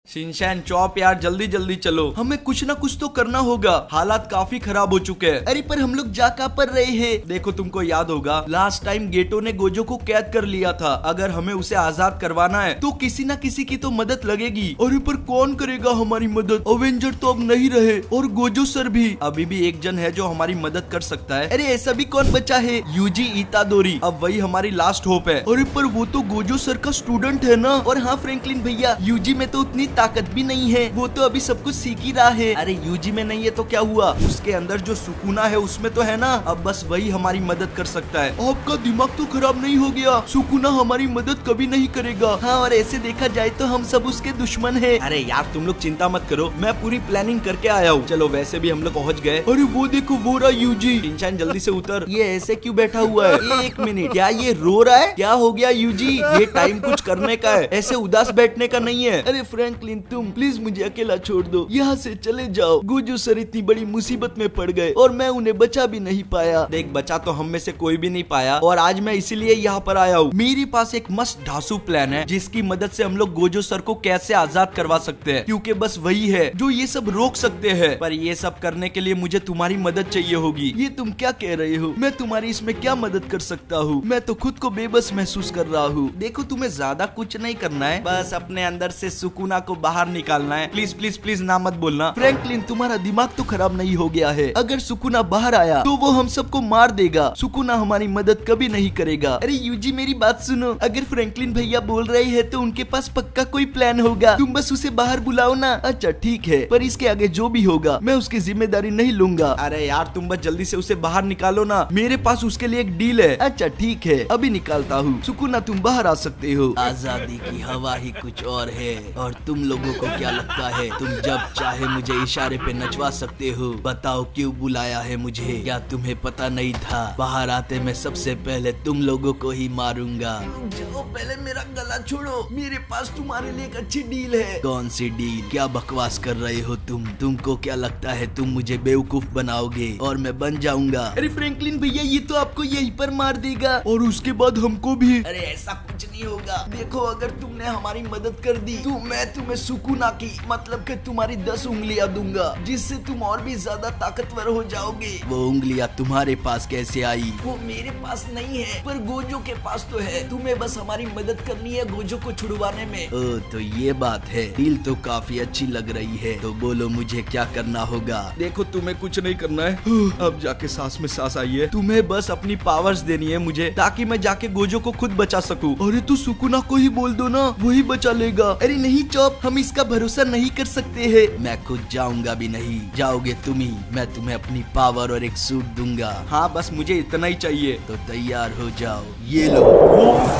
Shinchan chop यार जल्दी जल्दी चलो, हमें कुछ ना कुछ तो करना होगा, हालात काफी खराब हो चुके हैं। अरे पर हम लोग जा कहाँ पर रहे हैं? देखो तुमको याद होगा लास्ट टाइम गेटो ने गोजो को कैद कर लिया था, अगर हमें उसे आजाद करवाना है तो किसी ना किसी की तो मदद लगेगी। अरे पर कौन करेगा हमारी मदद? अवेंजर तो अब नहीं रहे और गोजो सर भी। अभी भी एक जन है जो हमारी मदद कर सकता है। अरे ऐसा भी कौन बचा है? यूजी इतादोरी, अब वही हमारी लास्ट होप है। अरे पर वो तो गोजो सर का स्टूडेंट है ना। और हाँ फ्रैंकलिन भैया, यूजी में तो उतनी ताकत भी नहीं है, वो तो अभी सब कुछ सीख ही रहा है। अरे यूजी में नहीं है तो क्या हुआ, उसके अंदर जो सुकुना है उसमें तो है ना। अब बस वही हमारी मदद कर सकता है। आपका दिमाग तो खराब नहीं हो गया? सुकुना हमारी मदद कभी नहीं करेगा। हाँ और ऐसे देखा जाए तो हम सब उसके दुश्मन है। अरे यार तुम लोग चिंता मत करो, मैं पूरी प्लानिंग करके आया हूँ। चलो वैसे भी हम लोग पहुँच गए। अरे वो देखो वो रहा यूजी। शिनचैन जल्दी से उतर। ये ऐसे क्यों बैठा हुआ है? एक मिनट, क्या ये रो रहा है? क्या हो गया यूजी? ये टाइम कुछ करने का है, ऐसे उदास बैठने का नहीं है। अरे फ्रैंकलिन तुम प्लीज मुझे अकेला छोड़ दो, यहाँ से चले जाओ। गोजो सर इतनी बड़ी मुसीबत में पड़ गए और मैं उन्हें बचा भी नहीं पाया। देख बचा तो हम में से कोई भी नहीं पाया और आज मैं इसीलिए यहाँ पर आया हूँ। मेरे पास एक मस्त ढांसू प्लान है जिसकी मदद से हम लोग गोजो सर को कैसे आजाद करवा सकते हैं, क्योंकि बस वही है जो ये सब रोक सकते हैं। पर ये सब करने के लिए मुझे तुम्हारी मदद चाहिए होगी। ये तुम क्या कह रहे हो? मैं तुम्हारी इसमें क्या मदद कर सकता हूँ? मैं तो खुद को बेबस महसूस कर रहा हूँ। देखो तुम्हें ज्यादा कुछ नहीं करना है, बस अपने अंदर से सुकुना को बाहर निकालना है। प्लीज प्लीज प्लीज ना मत बोलना। फ्रैंकलिन तुम्हारा दिमाग तो खराब नहीं हो गया है? अगर सुकुना बाहर आया तो वो हम सबको मार देगा। सुकुना हमारी मदद कभी नहीं करेगा। अरे यूजी मेरी बात सुनो, अगर फ्रैंकलिन भैया बोल रहे हैं तो उनके पास पक्का कोई प्लान होगा। तुम बस उसे बाहर बुलाओ ना। अच्छा ठीक है, पर इसके आगे जो भी होगा मैं उसकी जिम्मेदारी नहीं लूंगा। अरे यार तुम बस जल्दी से उसे बाहर निकालो ना, मेरे पास उसके लिए एक डील है। अच्छा ठीक है, अभी निकालता हूँ। सुकुना तुम बाहर आ सकते हो। आजादी की हवा ही कुछ और है। और तुम लोगों को क्या लगता है तुम जब चाहे मुझे इशारे पे नचवा सकते हो? बताओ क्यों बुलाया है मुझे? क्या तुम्हें पता नहीं था बाहर आते मैं सबसे पहले तुम लोगों को ही मारूंगा? जाओ पहले मेरा गला छोड़ो, मेरे पास तुम्हारे लिए एक अच्छी डील है। कौन सी डील? क्या बकवास कर रहे हो तुमको क्या लगता है तुम मुझे बेवकूफ बनाओगे और मैं बन जाऊंगा? अरे फ्रैंकलिन भैया ये तो आपको यहीं पर मार देगा और उसके बाद हमको भी। अरे ऐसा कुछ नहीं होगा। देखो अगर तुमने हमारी मदद कर दी तो मैं तुम्हें सुकुना की मतलब कि तुम्हारी 10 उंगलियां दूंगा, जिससे तुम और भी ज्यादा ताकतवर हो जाओगे। वो उंगलियां तुम्हारे पास कैसे आई? वो मेरे पास नहीं है पर गोजो के पास तो है। तुम्हें बस हमारी मदद करनी है गोजो को छुड़वाने में। ओ तो ये बात है। डील तो काफी अच्छी लग रही है, तो बोलो मुझे क्या करना होगा? देखो तुम्हें कुछ नहीं करना है, अब जाके सांस में सांस आई है। तुम्हें बस अपनी पावर्स देनी है मुझे, ताकि मैं जाके गोजो को खुद बचा सकूं। अरे तो सुकुना को ही बोल दो ना, वही बचा लेगा। अरे नहीं चॉप, हम इसका भरोसा नहीं कर सकते हैं। मैं खुद जाऊंगा भी नहीं, जाओगे तुम ही। मैं तुम्हें अपनी पावर और एक सूट दूंगा। हाँ बस मुझे इतना ही चाहिए, तो तैयार हो जाओ। ये लो।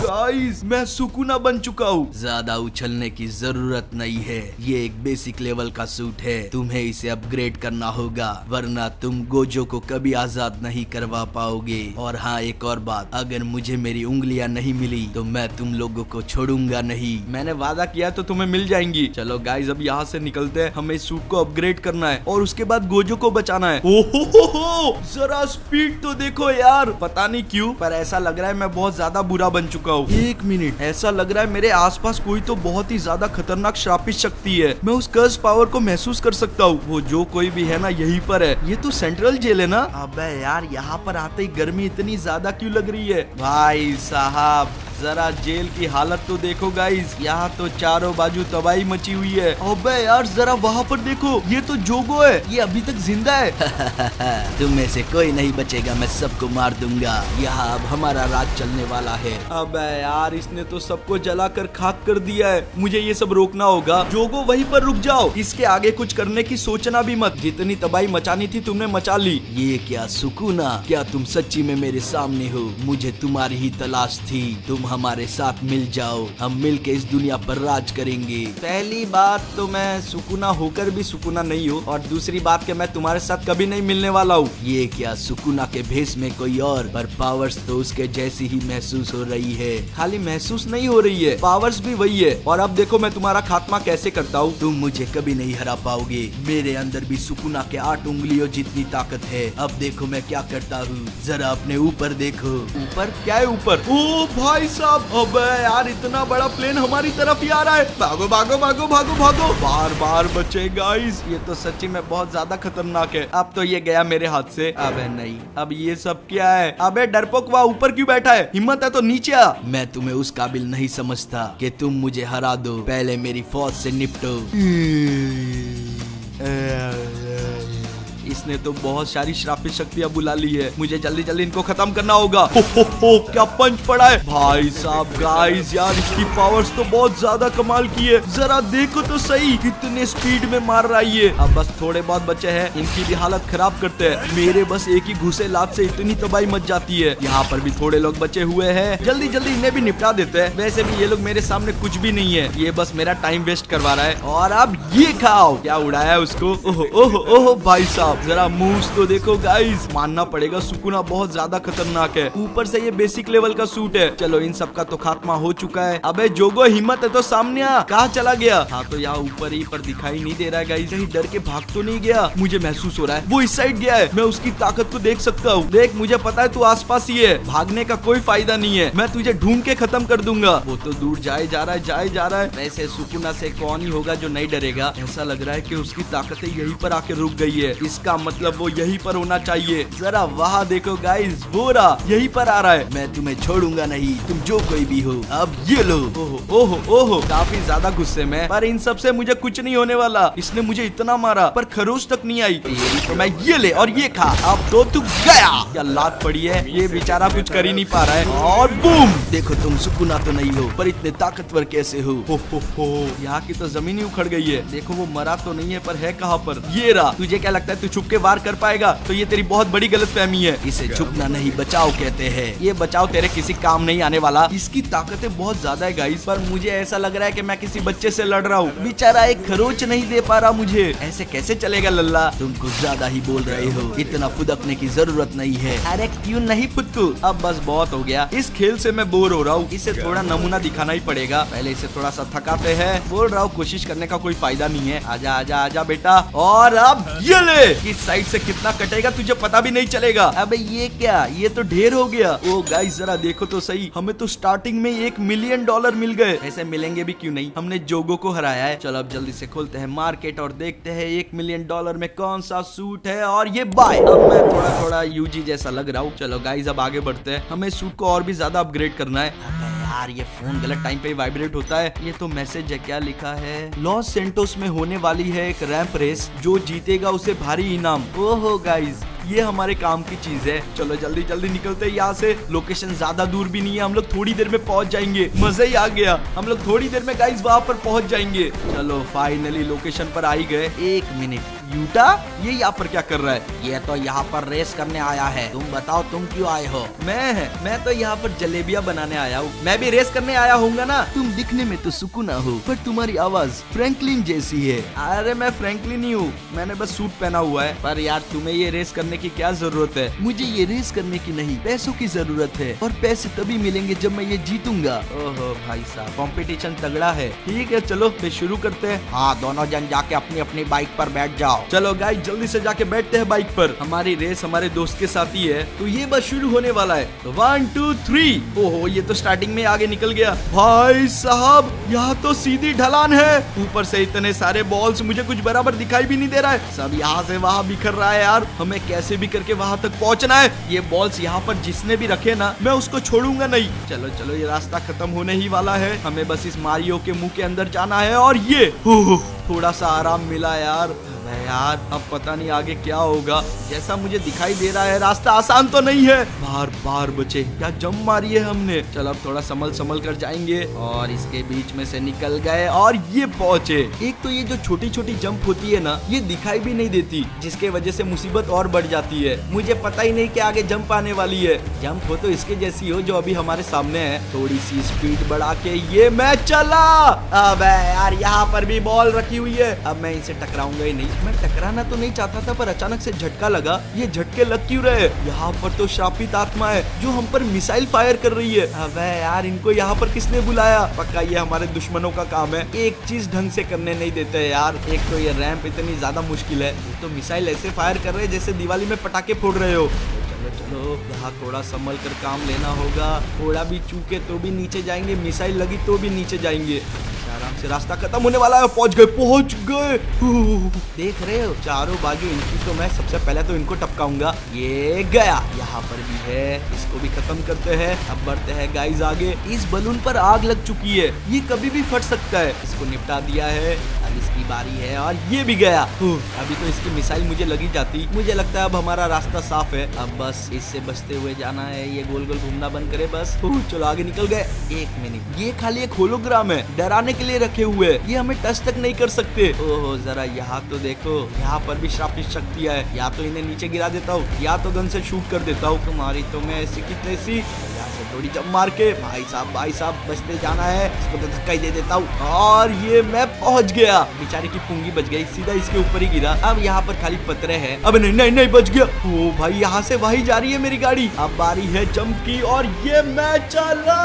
गाइस मैं सुकुना बन चुका हूँ। ज्यादा उछलने की जरूरत नहीं है, ये एक बेसिक लेवल का सूट है। तुम्हें इसे अपग्रेड करना होगा, वरना तुम गोजो को कभी आजाद नहीं करवा पाओगे। और हाँ एक और बात, अगर मुझे मेरी उंगलियां नहीं मिली तो मैं तुम लोगों को छोड़ूंगा नहीं। मैंने वादा किया तो तुम्हें मिल जाएंगी। चलो गाइस अब यहाँ से निकलते हैं, हमें इस सूट को अपग्रेड करना है और उसके बाद गोजो को बचाना है। ओहो जरा स्पीड तो देखो यार, पता नहीं क्यों पर ऐसा लग रहा है मैं बहुत ज्यादा बुरा बन चुका हूँ। एक मिनट, ऐसा लग रहा है मेरे आसपास कोई तो बहुत ही ज्यादा खतरनाक श्रापित शक्ति है। मैं उस कर्स पावर को महसूस कर सकता हूँ। वो जो कोई भी है ना यहीं पर है। ये तो सेंट्रल जेल है ना? अबे यार यहाँ पर आते ही गर्मी इतनी ज्यादा क्यों लग रही है? भाई साहब जरा जेल की हालत तो देखो गाइस, यहाँ तो चारों बाजू तबाही मची हुई है। अबे यार जरा वहाँ पर देखो, ये तो जोगो है, ये अभी तक जिंदा है। तुम में से कोई नहीं बचेगा, मैं सबको मार दूंगा। यहाँ अब हमारा राज चलने वाला है। अबे यार इसने तो सबको जलाकर खाक कर दिया है, मुझे ये सब रोकना होगा। जोगो वहीं पर रुक जाओ, इसके आगे कुछ करने की सोचना भी मत। जितनी तबाही मचानी थी तुमने मचा ली। ये क्या सुकुना, क्या तुम सच्ची में मेरे सामने हो? मुझे तुम्हारी ही तलाश थी, तुम हमारे साथ मिल जाओ, हम मिलके इस दुनिया पर राज करेंगे। पहली बात तो मैं सुकुना होकर भी सुकुना नहीं हूँ, और दूसरी बात कि मैं तुम्हारे साथ कभी नहीं मिलने वाला हूँ। ये क्या सुकुना के भेष में कोई और, पर पावर्स तो उसके जैसी ही महसूस हो रही है। खाली महसूस नहीं हो रही है, पावर्स भी वही है। और अब देखो मैं तुम्हारा खात्मा कैसे करता हूँ। तुम मुझे कभी नहीं हरा पाओगे, मेरे अंदर भी सुकुना के 8 उंगलियों जितनी ताकत है। अब देखो मैं क्या करता हूँ, जरा अपने ऊपर देखो। ऊपर क्या है? ऊपर ओ भाई साहब, अबे यार इतना बड़ा प्लेन हमारी तरफ ही आ रहा है। भागो भागो भागो भागो भागो, बार बार बचे गाइस, ये तो सच्ची में बहुत ज्यादा खतरनाक है। अब तो ये गया मेरे हाथ से। अबे नहीं, अब ये सब क्या है? अबे डरपोक वहाँ ऊपर क्यों बैठा है? हिम्मत है तो नीचे आ। मैं तुम्हें उस काबिल नहीं समझता कि तुम मुझे हरा दो, पहले मेरी फौज से निपटो। इसने तो बहुत सारी श्रापित शक्तियां बुला ली है, मुझे जल्दी जल्दी इनको खत्म करना होगा। हो, क्या पंच पड़ा है भाई साहब। गाइस यार इसकी पावर्स तो बहुत ज्यादा कमाल की है, जरा देखो तो सही कितने स्पीड में मार रहा है ये। अब बस थोड़े बहुत बचे हैं, इनकी भी हालत खराब करते हैं। मेरे बस एक ही घुसे लात से इतनी तबाही मच जाती है। यहाँ पर भी थोड़े लोग बचे हुए हैं, जल्दी जल्दी इन्हें भी निपटा देते हैं। वैसे भी ये लोग मेरे सामने कुछ भी नहीं है, ये बस मेरा टाइम वेस्ट करवा रहा है। और अब ये खाओ, क्या उड़ाया है उसको। ओहो ओहो ओहो भाई साहब, जरा मूव्स तो देखो गाइस, मानना पड़ेगा सुकुना बहुत ज्यादा खतरनाक है। ऊपर से ये बेसिक लेवल का सूट है। चलो इन सब का तो खात्मा हो चुका है। अबे जोगो हिम्मत है तो सामने आ। कहाँ चला गया? हाँ तो यहाँ ऊपर ही पर दिखाई नहीं दे रहा है गाइस, कहीं डर के भाग तो नहीं गया? मुझे महसूस हो रहा है वो इस साइड गया है, मैं उसकी ताकत को देख सकता हूँ। देख मुझे पता है तू आसपास ही है, भागने का कोई फायदा नहीं है, मैं तुझे ढूंढ के खत्म कर दूंगा। वो तो दूर जाए जा रहा है, जाए जा रहा है। वैसे सुकुना से कौन ही होगा जो नहीं डरेगा? ऐसा लग रहा है कि उसकी ताकतें यहीं पर आके रुक गई है, इसका मतलब वो यहीं पर होना चाहिए। जरा वहाँ देखो गाइस, वो रहा यहीं पर आ रहा है। मैं तुम्हें छोड़ूंगा नहीं, तुम जो कोई भी हो। अब ये लो। ओहो ओहो ओहो, काफी ज्यादा गुस्से में, पर इन सब से मुझे कुछ नहीं होने वाला। इसने मुझे इतना मारा पर खरोच तक नहीं आई। तो मैं ये ले और ये खा। अब तो तू गया। क्या लात पड़ी है, ये बेचारा कुछ कर ही नहीं पा रहा है। और बूम, देखो तुम सुकुना तो नहीं हो पर इतने ताकतवर कैसे हो। यहाँ की तो जमीन ही उखड़ गई है। देखो वो मरा तो नहीं है पर है कहाँ पर? ये रहा। तुझे क्या लगता है तू छुप के वार कर पाएगा? तो ये तेरी बहुत बड़ी गलतफहमी है। इसे छुपना नहीं बचाव कहते हैं। ये बचाव तेरे किसी काम नहीं आने वाला। इसकी ताकतें बहुत ज्यादा है गाइस, पर मुझे ऐसा लग रहा है कि मैं किसी बच्चे से लड़ रहा हूँ। बेचारा एक खरोच नहीं दे पा रहा मुझे। ऐसे कैसे चलेगा लल्ला? तुम कुछ ज्यादा ही बोल रहे हो, इतना फुदकने की जरूरत नहीं है। अरे क्यों नहीं फुदकू? अब बस बहुत हो गया, इस खेल से मैं बोर हो रहा हूँ। इसे थोड़ा नमूना दिखाना ही पड़ेगा। पहले इसे थोड़ा सा थकाते हैं। बोल रहा हूँ कोशिश करने का कोई फायदा नहीं है। आजा आजा आजा बेटा। और अब ये ले, इस साइड से कितना कटेगा तुझे पता भी नहीं चलेगा। अबे ये क्या, ये तो ढेर हो गया। ओ गाइस जरा देखो तो सही, हमें तो स्टार्टिंग में $1 मिलियन मिल गए। ऐसे मिलेंगे भी क्यों नहीं, हमने जोगो को हराया है। चलो अब जल्दी से खोलते हैं मार्केट और देखते हैं $1 मिलियन में कौन सा सूट है। और ये बाय। अब मैं थोड़ा थोड़ा यूजी जैसा लग रहा हूँ। चलो गाइस अब आगे बढ़ते हैं, हमें सूट को और भी ज्यादा अपग्रेड करना है। यार ये फोन गलत टाइम पे वाइब्रेट होता है। ये तो मैसेज है, क्या लिखा है? लॉस सेंटोस में होने वाली है एक रैंप रेस, जो जीतेगा उसे भारी इनाम। ओहो गाइस ये हमारे काम की चीज है। चलो जल्दी जल्दी निकलते हैं यहाँ से। लोकेशन ज्यादा दूर भी नहीं है, हम लोग थोड़ी देर में पहुंच जाएंगे। मजा ही आ गया, हम लोग थोड़ी देर में गाइस वहाँ पर पहुंच जाएंगे। चलो फाइनली लोकेशन पर आ ही गए। 1 मिनट, यूटा ये यहाँ पर क्या कर रहा है? ये तो यहाँ पर रेस करने आया है। तुम बताओ तुम क्यों आए हो? मैं तो यहाँ पर जलेबियाँ बनाने आया हूँ। मैं भी रेस करने आया होऊंगा ना। तुम दिखने में तो सुकुना हो, पर तुम्हारी आवाज फ्रैंकलिन जैसी है। अरे मैं फ्रैंकलिन ही हूँ, मैंने बस सूट पहना हुआ है। पर यार तुम्हें ये रेस करने की क्या जरूरत है? मुझे ये रेस करने की नहीं, पैसों की जरूरत है, और पैसे तभी मिलेंगे जब मैं ये जीतूंगा। ओहो भाई साहब, कंपटीशन तगड़ा है। ठीक है चलो फिर शुरू करते हैं। हाँ दोनों जन जाके अपनी अपनी बाइक पर बैठ जाओ। चलो गाइस जल्दी से जाके बैठते हैं बाइक पर। हमारी रेस हमारे दोस्त के साथ ही है, तो ये बस शुरू होने वाला है। तो 1 2 3। ओहो ये तो स्टार्टिंग में आगे निकल गया। भाई साहब यहाँ तो सीधी ढलान है, ऊपर से इतने सारे बॉल्स, मुझे कुछ बराबर दिखाई भी नहीं दे रहा है। सब यहाँ से वहाँ बिखर रहा है यार, हमें कैसे भी करके वहाँ तक पहुँचना है। ये बॉल्स यहाँ पर जिसने भी रखे ना, मैं उसको छोड़ूंगा नहीं। चलो चलो ये रास्ता खत्म होने ही वाला है, हमें बस इस मारियो के मुंह के अंदर जाना है। और ये थोड़ा सा आराम मिला यार। यार अब पता नहीं आगे क्या होगा, जैसा मुझे दिखाई दे रहा है रास्ता आसान तो नहीं है। बार बार बचे, क्या जंप मारी है हमने। चलो अब थोड़ा संभल कर जाएंगे। और इसके बीच में से निकल गए और ये पहुंचे। एक तो ये जो छोटी छोटी जंप होती है ना, ये दिखाई भी नहीं देती, जिसके वजह से मुसीबत और बढ़ जाती है। मुझे पता ही नहीं कि आगे जंप आने वाली है। जंप हो तो इसके जैसी हो जो अभी हमारे सामने है। थोड़ी सी स्पीड बढ़ा के ये मैं चला। अब यार यहाँ पर भी बॉल रखी हुई है, अब मैं इनसे टकराऊंगा ही नहीं। मैं टकराना तो नहीं चाहता था, पर अचानक से झटका लगा। ये झटके लग क्यों रहे? यहाँ पर तो श्रापित आत्मा है जो हम पर मिसाइल फायर कर रही है। अबे यार इनको यहाँ पर किसने बुलाया? पक्का ये हमारे दुश्मनों का काम है, एक चीज ढंग से करने नहीं देते यार। एक तो ये रैंप इतनी ज्यादा मुश्किल है, तो मिसाइल ऐसे फायर कर रहे हैं जैसे दिवाली में पटाखे फोड़ रहे हो। चलो चलो, यहाँ थोड़ा संभल कर काम लेना होगा। थोड़ा भी चूके तो भी नीचे जाएंगे, मिसाइल लगी तो भी नीचे जाएंगे। आराम से, रास्ता खत्म होने वाला है। पहुंच गए। देख रहे हो चारों बाजू इनकी, तो मैं सबसे पहले तो इनको टपकाऊंगा। ये गया, यहाँ पर भी है, इसको भी खत्म करते हैं। अब बढ़ते हैं गाइस आगे। इस बलून पर आग लग चुकी है, ये कभी भी फट सकता है। इसको निपटा दिया है, अब इसकी बारी है और ये भी गया। अभी तो इसकी मिसाइल मुझे लगी जाती। मुझे लगता है अब हमारा रास्ता साफ है। अब बस इससे बचते हुए जाना है। ये गोल गोल घूमना बंद करे बस। चलो आगे निकल गए। एक मिनट, ये खाली एक होलोग्राम है, डराने के लिए रखे हुए। ये हमें टच तक नहीं कर सकते। ओहो, जरा यहाँ तो देखो, यहाँ पर भी श्रापित शक्तियाँ है। या तो इन्हें नीचे गिरा देता हूँ, या तो गन से शूट कर देता हूँ। तुम्हारी तो मैं ऐसी की तैसी, यहाँ से थोड़ी जंप मार के भाई साहब बचते जाना है। इसको तो धक्का ही दे देता हूँ और ये मैं पहुँच गया। बेचारे की पुंगी बच गई, सीधा इसके ऊपर ही गिरा। अब यहाँ पर खाली पत्थर है। अब नहीं बच गया। ओ भाई, यहाँ से वही जा रही है मेरी गाड़ी। अब बारी है जंप की और ये मैं चला।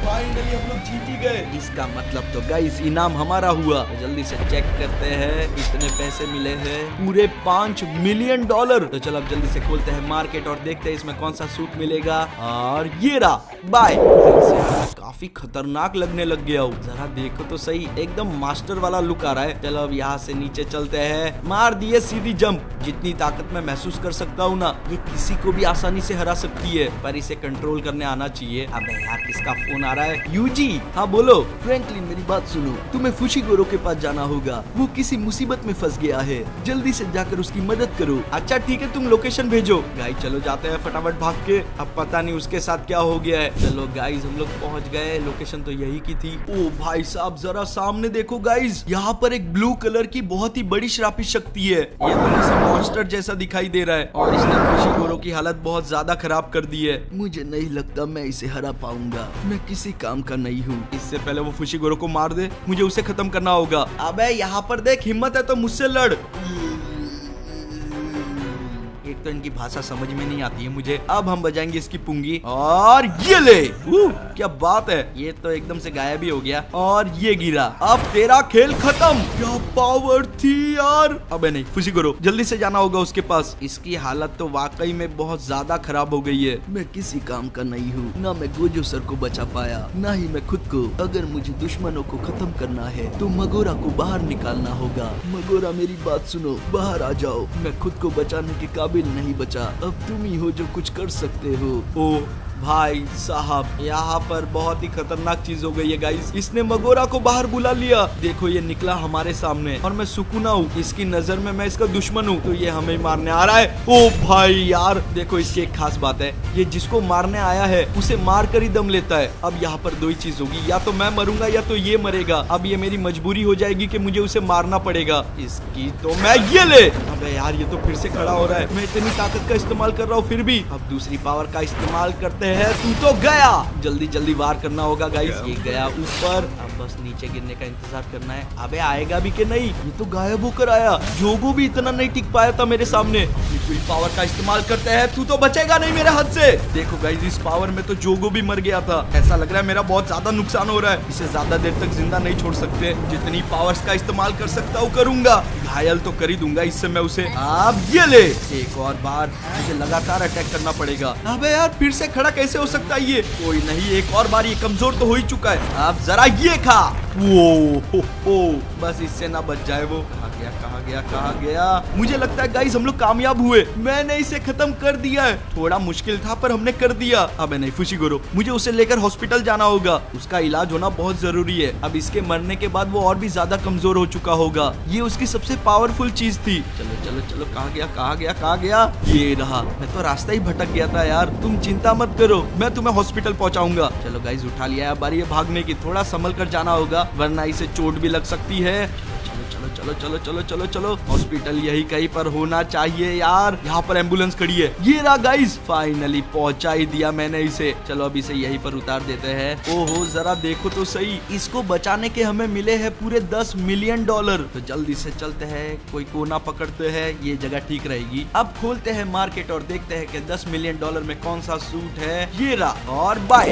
फाइनली हम लोग जीत ही गए। इसका मतलब तो गाइस इनाम हमारा हुआ। तो जल्दी से चेक करते हैं कितने पैसे मिले हैं। पूरे $5 मिलियन। तो चलो अब जल्दी से खोलते हैं मार्केट और देखते हैं इसमें कौन सा सूट मिलेगा। और ये रहा, बाय। काफी खतरनाक लगने लग गया हूँ, जरा देखो तो सही, एकदम मास्टर वाला लुक आ रहा है। चलो अब यहाँ से नीचे चलते हैं। मार दिए सीधी जंप। जितनी ताकत मैं महसूस कर सकता हूँ ना, ये किसी को भी आसानी से हरा सकती है, पर इसे कंट्रोल करने आना चाहिए। अबे यार, किसका फोन आ रहा है? यूजी, हाँ बोलो। फ्रैंकलिन, मेरी बात सुनो, तुम्हें फुशिगोरो के पास जाना होगा। वो किसी मुसीबत में फंस गया है, जल्दी से जाकर उसकी मदद करो। अच्छा ठीक है, तुम लोकेशन भेजो। गाइस चलो जाते हैं फटाफट भाग के। अब पता नहीं उसके साथ क्या हो गया है। चलो गाइस हम लोग पहुंच गए, लोकेशन तो यही की थी। ओ भाई साहब, जरा सामने देखो गाइस, यहाँ पर एक ब्लू कलर की बहुत ही बड़ी श्रापित शक्ति है। ये तो किसी मॉन्स्टर जैसा दिखाई दे रहा है और इसने फुशिगोरो की हालत बहुत ज्यादा खराब कर दी है। मुझे नहीं लगता मैं इसे हरा पाऊंगा, मैं किसी काम का नहीं हूँ। इससे पहले वो फुशिगोरो को मार दे, मुझे उसे खत्म करना होगा। अबे यहाँ पर देख, हिम्मत है तो मुझसे लड़। एक तो इनकी भाषा समझ में नहीं आती है मुझे। अब हम बजाएंगे इसकी पुंगी और ये ले। क्या बात है, ये तो एकदम से गायब ही हो गया और ये गिरा। अब तेरा खेल खत्म। क्या पावर थी यार। अबे नहीं, फुशिगोरो जल्दी से जाना होगा उसके पास। इसकी हालत तो वाकई में बहुत ज्यादा खराब हो गई है। मैं किसी काम का नहीं हूँ, ना मैं गोजो सर को बचा पाया, ना ही मैं खुद को। अगर मुझे दुश्मनों को खत्म करना है तो मगोरा को बाहर निकालना होगा। मगोरा मेरी बात सुनो, बाहर आ जाओ। मैं खुद को बचाने के काबिल नहीं बचा, अब तुम ही हो जो कुछ कर सकते हो। ओ भाई साहब, यहाँ पर बहुत ही खतरनाक चीज हो गई है गाइस। इसने मगोरा को बाहर बुला लिया। देखो ये निकला हमारे सामने और मैं सुकूना हूँ, इसकी नजर में मैं इसका दुश्मन हूँ, तो ये हमें मारने आ रहा है। ओ भाई यार, देखो इसकी एक खास बात है, ये जिसको मारने आया है उसे मार कर ही दम लेता है। अब यहाँ पर दो ही चीज होगी, या तो मैं मरूंगा या तो ये मरेगा। अब ये मेरी मजबूरी हो जाएगी कि मुझे उसे मारना पड़ेगा। इसकी तो मैं ये ले। अबे यार, ये तो फिर से खड़ा हो रहा है। मैं इतनी ताकत का इस्तेमाल कर रहा हूँ फिर भी। अब दूसरी पावर का इस्तेमाल करते है। तू तो गया, जल्दी जल्दी वार करना होगा गाइस। ये गया ऊपर, अब बस नीचे गिरने का इंतजार करना है। अबे आएगा भी कि नहीं? ये तो गायब होकर आया। जोगो भी इतना नहीं टिक पाया था मेरे सामने। पूरी पावर का इस्तेमाल करते हैं। तू तो बचेगा नहीं मेरे हाथ से। देखो गाइस, इस पावर में तो जोगो भी मर गया था। ऐसा लग रहा है मेरा बहुत ज्यादा नुकसान हो रहा है। इसे ज्यादा देर तक जिंदा नहीं छोड़ सकते। जितनी पावर्स का इस्तेमाल कर सकता हूँ करूंगा। घायल तो कर ही दूंगा इससे मैं उसे। अब ये ले, एक और बार मुझे लगातार अटैक करना पड़ेगा। अबे यार, फिर से खड़ा कैसे हो सकता है ये? कोई नहीं, एक और बार, ये कमजोर तो हो ही चुका है। अब जरा ये खा। वो हो, बस इससे ना बच जाए वो। कहाँ गया? मुझे लगता है गाइस हम लोग कामयाब हुए। मैंने इसे खत्म कर दिया है। थोड़ा मुश्किल था पर हमने कर दिया। अबे नहीं फुशिगोरो, मुझे उसे लेकर हॉस्पिटल जाना होगा। उसका इलाज होना बहुत जरूरी है। अब इसके मरने के बाद वो और भी ज्यादा कमजोर हो चुका होगा। ये उसकी सबसे पावरफुल चीज थी। चलो चलो चलो, कहाँ गया? ये रहा। मैं तो रास्ता ही भटक गया था यार। तुम चिंता मत करो, मैं तुम्हें हॉस्पिटल पहुंचाऊंगा। चलो गाइस, उठा लिया है। बारी है भागने की, थोड़ा संभल कर जाना होगा वरना इसे चोट भी लग सकती है। चलो, हॉस्पिटल यही कहीं पर होना चाहिए यार। यहाँ पर एम्बुलेंस खड़ी है। ये रहा गाइस, फाइनली पहुंचा ही दिया मैंने इसे। चलो अब इसे यहीं पर उतार देते हैं। ओहो, जरा देखो तो सही, इसको बचाने के हमें मिले हैं पूरे $10 मिलियन। तो जल्दी से चलते हैं, कोई कोना पकड़ते हैं, ये जगह ठीक रहेगी। अब खोलते हैं मार्केट और देखते हैं कि $10 मिलियन में कौन सा सूट है। ये रहा और बाय।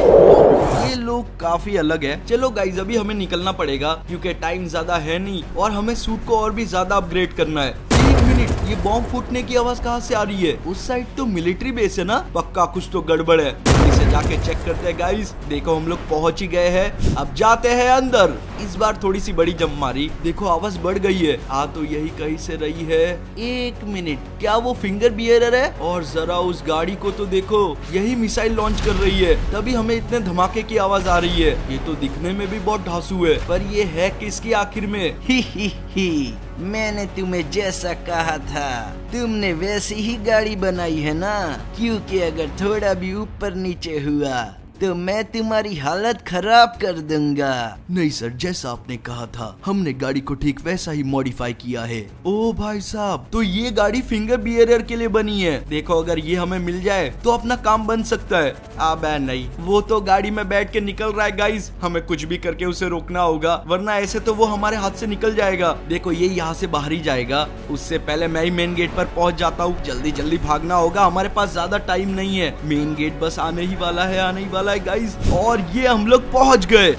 ये लोग काफी अलग है। चलो गाइस, अभी हमें निकलना पड़ेगा क्योंकि टाइम ज्यादा है नहीं और हमें सूट को और भी ज्यादा अपग्रेड करना है। 1 मिनट, ये बॉम्ब फूटने की आवाज कहाँ से आ रही है? उस साइड तो मिलिट्री बेस है ना, पक्का कुछ तो गड़बड़ है। इसे जाके चेक करते हैं गाइस। देखो हम लोग पहुंच ही गए हैं, अब जाते हैं अंदर। इस बार थोड़ी सी बड़ी जंप मारी, देखो आवाज बढ़ गई है। आ तो यही कहीं से रही है। एक मिनट, क्या वो फिंगर बियरर है? और जरा उस गाड़ी को तो देखो, यही मिसाइल लॉन्च कर रही है, तभी हमें इतने धमाके की आवाज आ रही है। ये तो दिखने में भी बहुत ढांसू है, पर ये है किसकी आखिर में? ही मैंने तुम्हें जैसा कहा था, तुमने वैसी ही गाड़ी बनाई है ना, क्योंकि अगर थोड़ा भी ऊपर नीचे हुआ तो मैं तुम्हारी हालत खराब कर दूंगा। नहीं सर, जैसा आपने कहा था, हमने गाड़ी को ठीक वैसा ही मॉडिफाई किया है। ओ भाई साहब, तो ये गाड़ी फिंगर बियरर के लिए बनी है। देखो अगर ये हमें मिल जाए तो अपना काम बन सकता है। अबे नहीं, वो तो गाड़ी में बैठ के निकल रहा है गाइस, हमें कुछ भी करके उसे रोकना होगा, वरना ऐसे तो वो हमारे हाथ से निकल जाएगा। देखो ये यहाँ से बाहर ही जाएगा, उससे पहले मैं ही मेन गेट पर पहुंच जाता हूँ। जल्दी जल्दी भागना होगा, हमारे पास ज्यादा टाइम नहीं है। मेन गेट बस आने ही वाला है, आने ही वाला है गाइस। और ये हम लोग पहुंच गए।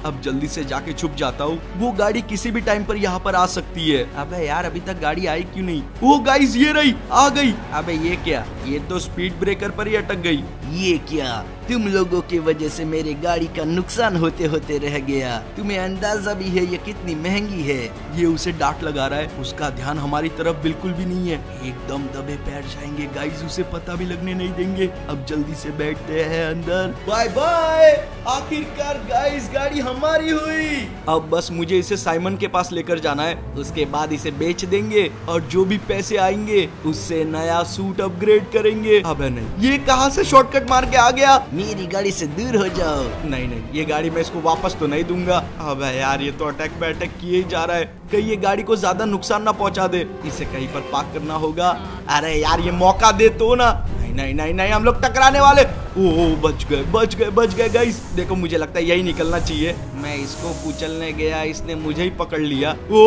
अब जल्दी से जाके छुप जाता हूँ, वो गाड़ी किसी भी टाइम पर यहाँ पर आ सकती है। अबे यार, अभी तक गाड़ी आई क्यों नहीं? वो गाइस ये रही, आ गई। अबे ये क्या? ये तो स्पीड ब्रेकर पर ही अटक गई। ये क्या? तुम लोगों की वजह से मेरी गाड़ी का नुकसान होते होते रह गया। तुम्हें अंदाजा भी है ये कितनी महंगी है? ये उसे डांट लगा रहा है, उसका ध्यान हमारी तरफ बिल्कुल भी नहीं है। एकदम दबे पैर जाएंगे गाइस, उसे पता भी लगने नहीं देंगे। अब जल्दी से बैठते हैं अंदर। बाय बाय, आखिरकार गाइस गाड़ी हमारी हुई। अब बस मुझे इसे साइमन के पास लेकर जाना है, उसके बाद इसे बेच देंगे और जो भी पैसे आएंगे उससे नया सूट अपग्रेड करेंगे। अब नहीं, ये कहाँ से शॉर्टकट मार के आ गया? मेरी गाड़ी से दूर हो जाओ। नहीं नहीं, ये गाड़ी मैं इसको वापस तो नहीं दूंगा। अब यार ये तो अटैक पे अटैक किए ही जा रहा है, कहीं ये गाड़ी को ज्यादा नुकसान ना पहुंचा दे। इसे कहीं पर पार्क करना होगा। अरे यार ये मौका दे तो ना। नहीं नहीं नहीं नहीं, हम लोग टकराने वाले। ओह बच गए बच गए बच गए गाइस। देखो मुझे लगता है यही निकलना चाहिए। मैं इसको कुचलने गया, इसने मुझे ही पकड़ लिया। ओ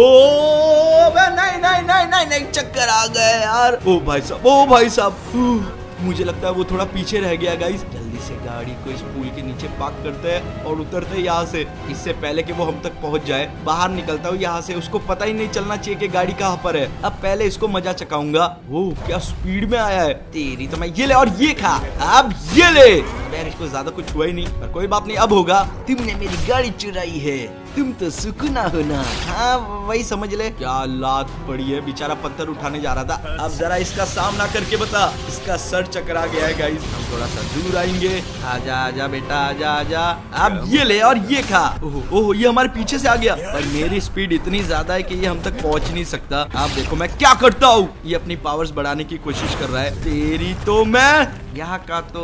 नहीं नहीं नहीं नहीं नहीं, चक्कर आ गए यार। ओ भाई साहब, ओ भाई साहब, मुझे लगता है वो थोड़ा पीछे रह गया गाइस। जल्दी से गाड़ी को इस पुल के नीचे पार्क करते हैं और उतरते हैं यहाँ से, इससे पहले कि वो हम तक पहुँच जाए। बाहर निकलता हूँ यहाँ से, उसको पता ही नहीं चलना चाहिए कि गाड़ी कहाँ पर है। अब पहले इसको मजा चकाऊंगा। वो क्या स्पीड में आया है, तेरी तो मैं ये ले और ये खा, अब ये ले। यार इसको ज्यादा कुछ हुआ ही नहीं, पर कोई बात नहीं, अब होगा। तुमने मेरी गाड़ी चुराई है, तुम तो सुकूना हो ना। हाँ वही समझ ले। क्या लात पड़ी है, बेचारा पत्थर उठाने जा रहा था। अब जरा इसका सामना करके बता। इसका सर चकरा गया है गाइस, हम थोड़ा सा दूर आएंगे। आजा आजा बेटा, आजा आजा। अब ये ले और ये खा। ओह ओह, ये हमारे पीछे से आ गया, पर मेरी स्पीड इतनी ज्यादा है कि ये हम तक पहुंच नहीं सकता। आप देखो मैं क्या करता हूँ, ये अपनी पावर्स बढ़ाने की कोशिश कर रहा है। तेरी तो मैं यहाँ का तो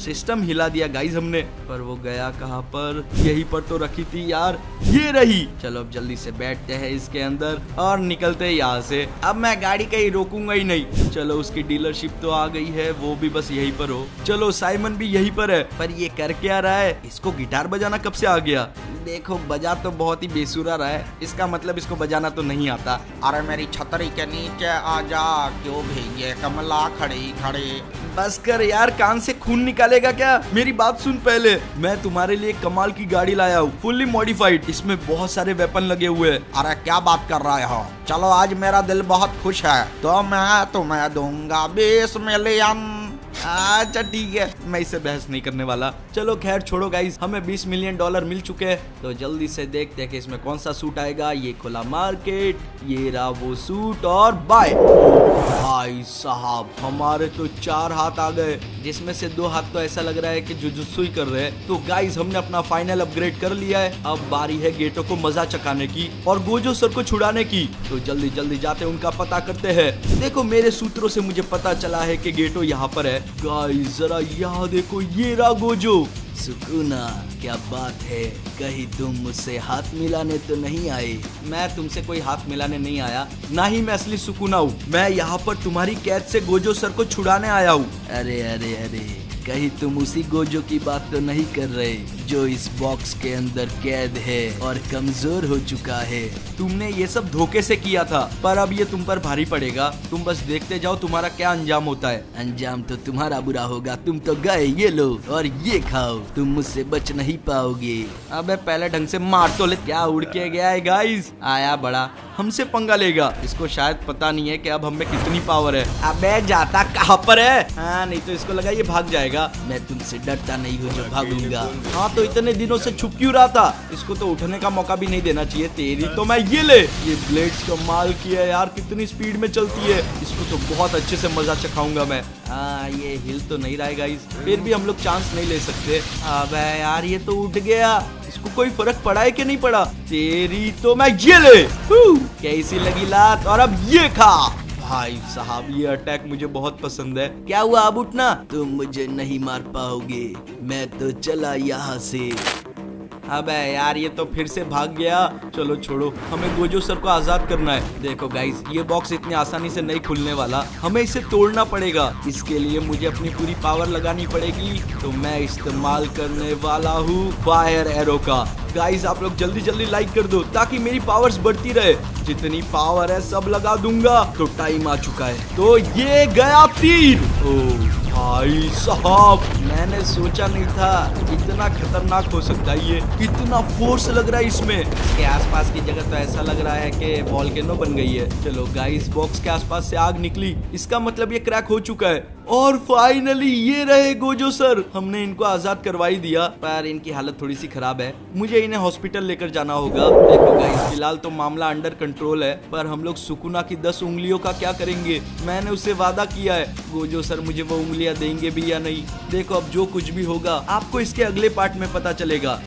सिस्टम हिला दिया गाइस हमने, पर वो गया कहाँ पर? यहीं पर तो रखी थी यार, ये रही। चलो अब जल्दी से बैठते हैं इसके अंदर और निकलते हैं यहाँ से। अब मैं गाड़ी कहीं रोकूंगा ही नहीं। चलो उसकी डीलरशिप तो आ गई है, वो भी बस यहीं पर हो। चलो साइमन भी यहीं पर है, पर ये कर क्या रहा है? इसको गिटार बजाना कब से आ गया? देखो बजा तो बहुत ही बेसुरा रहा है, इसका मतलब इसको बजाना तो नहीं आता। अरे मेरी छतरी के नीचे आजा, क्यों भीगे कमला खड़ी खड़ी। बस कर यार, कान से खून निकालेगा क्या? मेरी बात सुन पहले। मैं तुम्हारे लिए कमाल की गाड़ी लाया हूँ, फुल्ली मॉडिफाइड। इसमें बहुत सारे वेपन लगे हुए हैं। अरे क्या बात कर रहे हो? चलो आज मेरा दिल बहुत खुश है, तो मैं तुम्हें दूंगा 20 मिलियन। अच्छा ठीक है, मैं इससे बहस नहीं करने वाला। चलो खैर छोड़ो गाइस, हमें $20 मिलियन मिल चुके हैं। तो जल्दी से देखते हैं कि इसमें कौन सा सूट आएगा। ये खुला मार्केट, ये रहा वो सूट और बाय। भाई साहब हमारे तो 4 हाथ आ गए, जिसमें से 2 हाथ तो ऐसा लग रहा है कि जुजुत्सु ही कर रहे हैं। तो गाइस हमने अपना फाइनल अपग्रेड कर लिया है। अब बारी है गेटो को मजा चकाने की और गोजो सर को छुड़ाने की। तो जल्दी जल्दी जाते उनका पता करते हैं। देखो मेरे सूत्रों से मुझे पता चला है कि गेटो यहाँ पर है। गाइस जरा यहाँ देखो, ये रहा गोजो। सुकूना, क्या बात है, कहीं तुम मुझसे हाथ मिलाने तो नहीं आए? मैं तुमसे कोई हाथ मिलाने नहीं आया, ना ही मैं असली सुकूना हूँ। मैं यहाँ पर तुम्हारी कैद से गोजो सर को छुड़ाने आया हूँ। अरे अरे अरे, कहीं तुम उसी गोजो की बात तो नहीं कर रहे जो इस बॉक्स के अंदर कैद है और कमजोर हो चुका है? तुमने ये सब धोखे से किया था, पर अब ये तुम पर भारी पड़ेगा। तुम बस देखते जाओ तुम्हारा क्या अंजाम होता है। अंजाम तो तुम्हारा बुरा होगा, तुम तो गए। ये लो और ये खाओ, तुम मुझसे बच नहीं पाओगे। अबे पहले ढंग से मार तो ले। क्या उड़ के गया है गाइस? आया बड़ा, हमसे पंगा लेगा। इसको शायद पता नहीं है कि अब हमें कितनी पावर है। अबे जाता कहाँ पर है? हाँ, नहीं तो इसको लगा ये भाग जाएगा। मैं तुमसे डरता नहीं हूँ जो भागूंगा। हाँ, तो इतने दिनों से छुप क्यों रहा था? इसको तो उठने का मौका भी नहीं देना चाहिए। तेरी तो मैं ये ले। ये ब्लेड्स कमाल की है यार, कितनी स्पीड में चलती है। इसको तो बहुत अच्छे से मजा चखाऊंगा मैं। हाँ, ये हिल तो नहीं रहा है गाइस, फिर भी हम लोग चांस नहीं ले सकते। अबे यार, ये तो उठ गया। इसको कोई फर्क पड़ा है कि नहीं पड़ा? तेरी तो मैं ये ले। कैसी लगी लात? और अब ये खा। भाई साहब, ये अटैक मुझे बहुत पसंद है। क्या हुआ, अब उठना? तुम मुझे नहीं मार पाओगे, मैं तो चला यहाँ से। अबे यार, ये तो फिर से भाग गया। चलो छोड़ो, हमें गोजो सर को आजाद करना है। देखो गाइस, ये बॉक्स इतनी आसानी से नहीं खुलने वाला, हमें इसे तोड़ना पड़ेगा। इसके लिए मुझे अपनी पूरी पावर लगानी पड़ेगी। तो मैं इस्तेमाल करने वाला हूँ फायर एरो का। गाइस, आप लोग जल्दी जल्दी लाइक कर दो ताकि मेरी पावर्स बढ़ती रहे। जितनी पावर है सब लगा दूंगा। तो टाइम आ चुका है, तो ये गया तीर। ओ भाई साहब, मैंने सोचा नहीं था इतना खतरनाक हो सकता है। ये कितना फोर्स लग रहा है इसमें। इसके आसपास की जगह तो ऐसा लग रहा है कि वॉल्केनो बन गई है। चलो गाइस, बॉक्स के आसपास से आग निकली, इसका मतलब ये क्रैक हो चुका है। और फाइनली ये रहे गोजो सर। हमने इनको आजाद करवा ही दिया, पर इनकी हालत थोड़ी सी खराब है। मुझे इन्हें हॉस्पिटल लेकर जाना होगा। देखो गाइस, फिलहाल तो मामला अंडर कंट्रोल है, पर हम लोग सुकुना की 10 उंगलियों का क्या करेंगे? मैंने उससे वादा किया है। गोजो सर मुझे वो उंगलियां देंगे भी या नहीं, देखो अब जो कुछ भी होगा आपको इसके अगले पार्ट में पता चलेगा।